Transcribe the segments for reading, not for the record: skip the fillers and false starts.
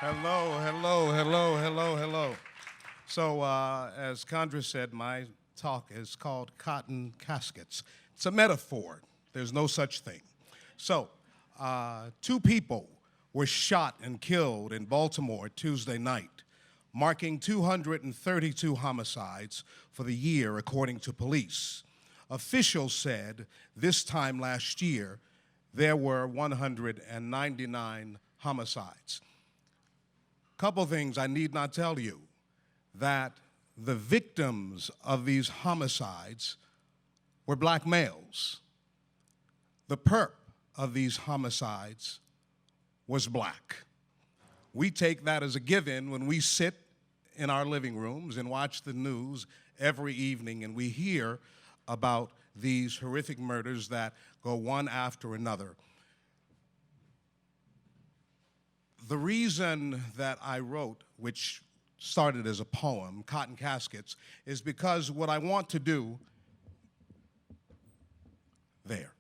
Hello, hello, hello, hello, hello. So, as Condra said, my talk is called Cotton Caskets. It's a metaphor. There's no such thing. So, two people were shot and killed in Baltimore Tuesday night, marking 232 homicides for the year, according to police. Officials said this time last year, there were 199 homicides. Couple things I need not tell you, that the victims of these homicides were black males. The perp of these homicides was black. We take that as a given when we sit in our living rooms and watch the news every evening and we hear about these horrific murders that go one after another. The reason that I wrote, which started as a poem, Cotton Caskets, is because what I want to do there.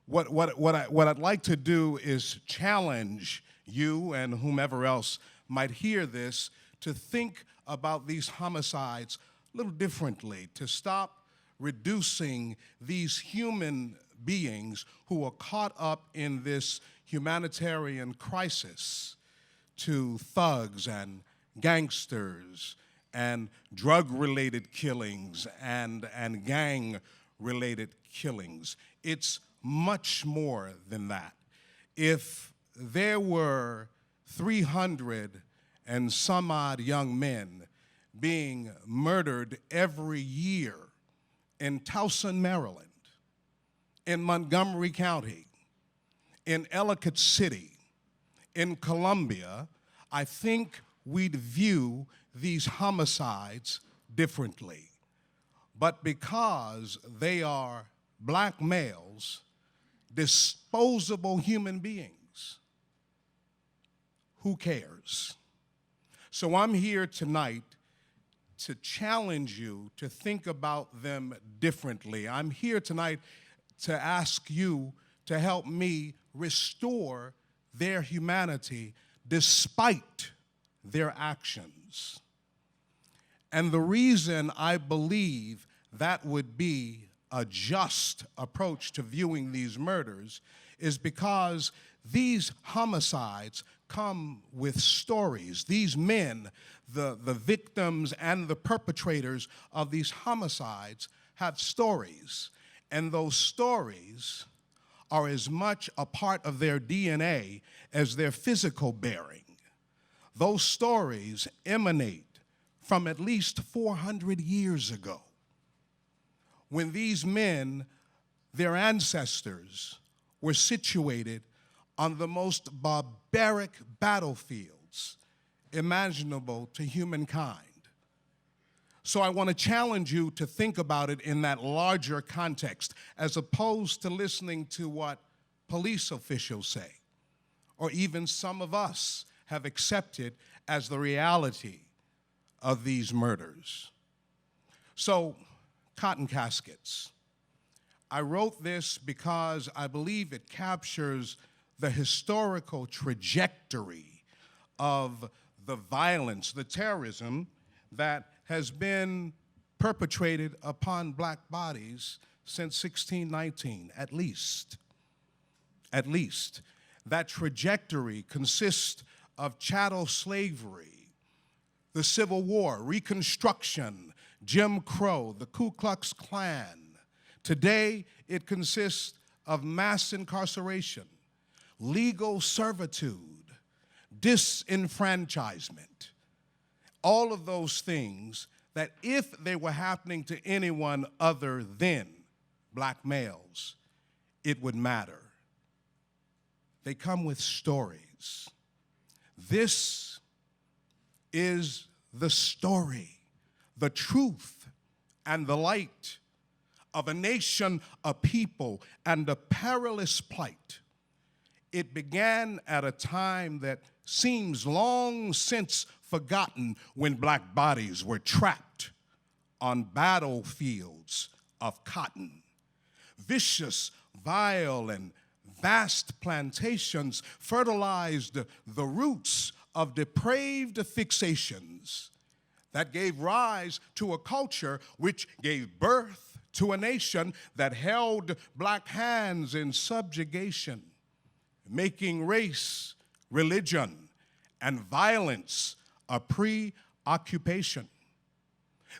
What I'd like to do is challenge you and whomever else might hear this to think about these homicides a little differently, to stop reducing these human beings who are caught up in this humanitarian crisis to thugs and gangsters and drug-related killings and gang-related killings. It's much more than that. If there were 300 and some odd young men being murdered every year in Towson, Maryland, in Montgomery County, in Ellicott City, in Columbia, I think we'd view these homicides differently. But because they are black males, disposable human beings, who cares? So I'm here tonight to challenge you to think about them differently. I'm here tonight to ask you to help me restore their humanity despite their actions. And the reason I believe that would be a just approach to viewing these murders is because these homicides come with stories. These men, the victims and the perpetrators of these homicides, have stories. And those stories are as much a part of their DNA as their physical bearing. Those stories emanate from at least 400 years ago, when these men, their ancestors, were situated on the most barbaric battlefields imaginable to humankind. So I want to challenge you to think about it in that larger context, as opposed to listening to what police officials say, or even some of us have accepted as the reality of these murders. So, Cotton Caskets. I wrote this because I believe it captures the historical trajectory of the violence, the terrorism that has been perpetrated upon black bodies since 1619, at least. At least. That trajectory consists of chattel slavery, the Civil War, Reconstruction, Jim Crow, the Ku Klux Klan. Today, it consists of mass incarceration, legal servitude, disenfranchisement. All of those things that if they were happening to anyone other than black males, it would matter. They come with stories. This is the story, the truth, and the light of a nation, a people, and a perilous plight. It began at a time that seems long since forgotten, when black bodies were trapped on battlefields of cotton. Vicious, vile, and vast plantations fertilized the roots of depraved fixations that gave rise to a culture which gave birth to a nation that held black hands in subjugation, making race, religion, and violence a preoccupation.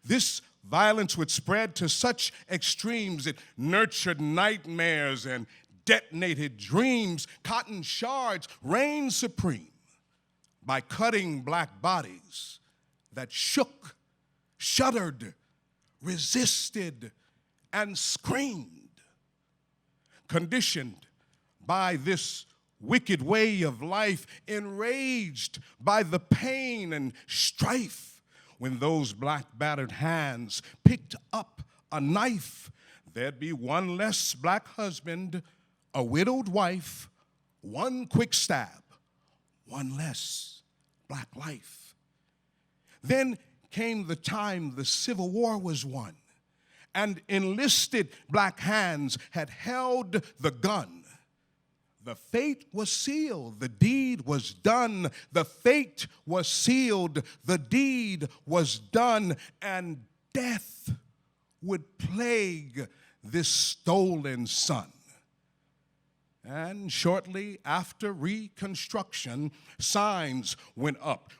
This violence would spread to such extremes it nurtured nightmares and detonated dreams. Cotton shards reigned supreme by cutting black bodies that shook, shuddered, resisted, and screamed. Conditioned by this wicked way of life, enraged by the pain and strife, when those black battered hands picked up a knife, there'd be one less black husband, a widowed wife, one quick stab, one less black life. Then came the time the Civil War was won, and enlisted black hands had held the gun. The fate was sealed, the deed was done. The fate was sealed, the deed was done, and death would plague this stolen son. And shortly after Reconstruction, signs went up